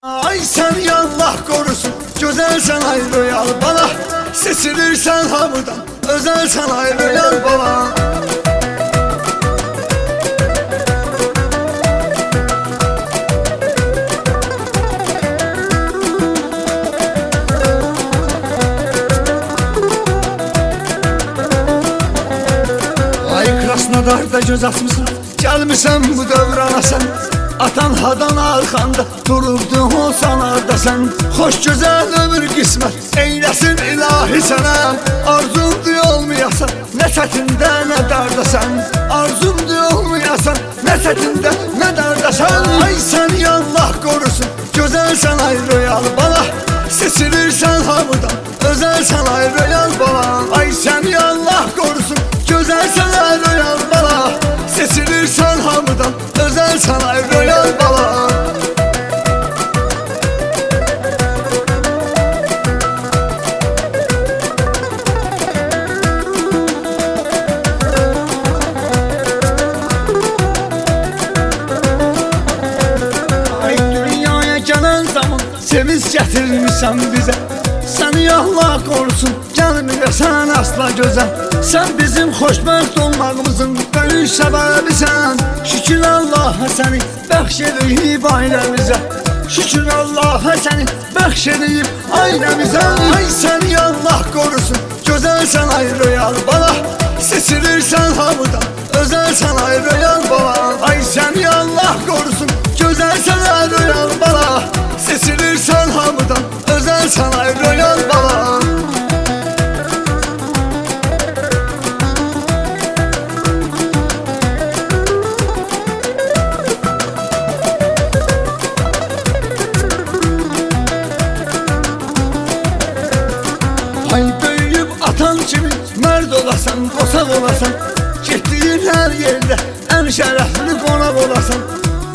Ay seni Allah korusun, güzelsen ay royal bala. Seçilirsen hamıdan, özelsen ay royal bala. Ay Krasnodar'da göz atmışsın, gelmişsen bu dövrana sen. Atan hadan arkanda durubdu olsan arda sen. Hoş güzel ömür qismət eyləsin ilahi sənə. Arzumdu olmayasan, nə çətində nə dardasan. Arzumdu olmayasan, nə çətində nə dardasan. Ay səni Allah korusun, gözəlsən ay royal bala. Seçilirsən hamıdan, özəlsən ay royal bala. Ay səni Allah korusun, gözəlsən ay royal bala. Seçilirsən hamıdan, özəlsən ay royal bala. Ay dünyaya gələn zaman sevinç gətirmişsən bizə. Səni Allah korusun, gəlməyəsən asla gözə. Sən bizim xoşbəxt olmağımızın böyük səbəbisən. Şükür Allah'a səni bəxş edib ailəmizə. Şükür Allah'a səni bəxş edib ailəmizə. Ay səni Allah korusun, gözəlsən ay royal bala. Seçilirsən hamıdan, özəlsən ay royal bala. Ay səni Allah korusun, gözəlsən ay royal bala. Seçilirsən hamıdan, özəlsən ay royal bala. Ay böyüyüb atan kimi mərd olasan, qosaq olasan. Getdiyin hər yerdə ən şərəfli qonaq olasan.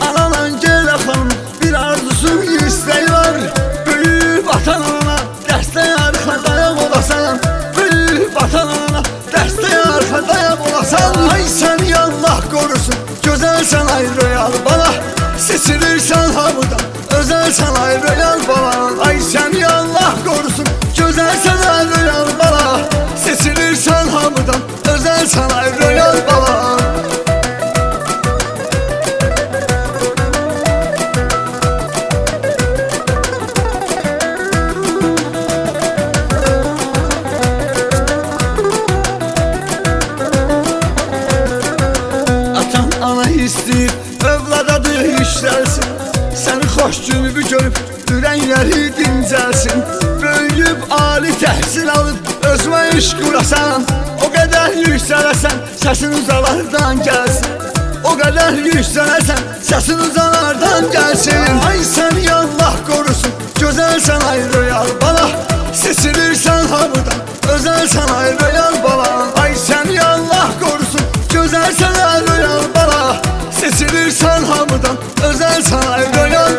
Ananan gələ xanım bir arzusu istəyi var. Böyüyüb atan anana dəstək arxa dayaq olasan. Böyüyüb atan anana dəstək arxa dayaq olasan. Ay səni Allah korusun, gözəlsən ay royal bala. Seçilirsən hamıdan, özəlsən ay royal bala. Ay səni Allah korusun, gözəlsən ay royal bala. Seçilirsən hamıdan, özəlsən ay royal bala. Atan ana istəyir, övladadır işlərsin. Səni xoş günü görüb ürəkləri dincəlsin. Böyüyüb ali təhsil alıb özünə iş qurasan. O qədər yüksələsən, səsin uzalardan gəlsin. O qədər yüksələsən, səsin uzalardan gəlsin. Ay səni Allah korusun, gözəlsən ay royal bala. Seçilirsən hamıdan, özəlsən ay royal bala. Ay səni Allah korusun, gözəlsən ay royal bala. Seçilirsən hamıdan, özəlsən ay royal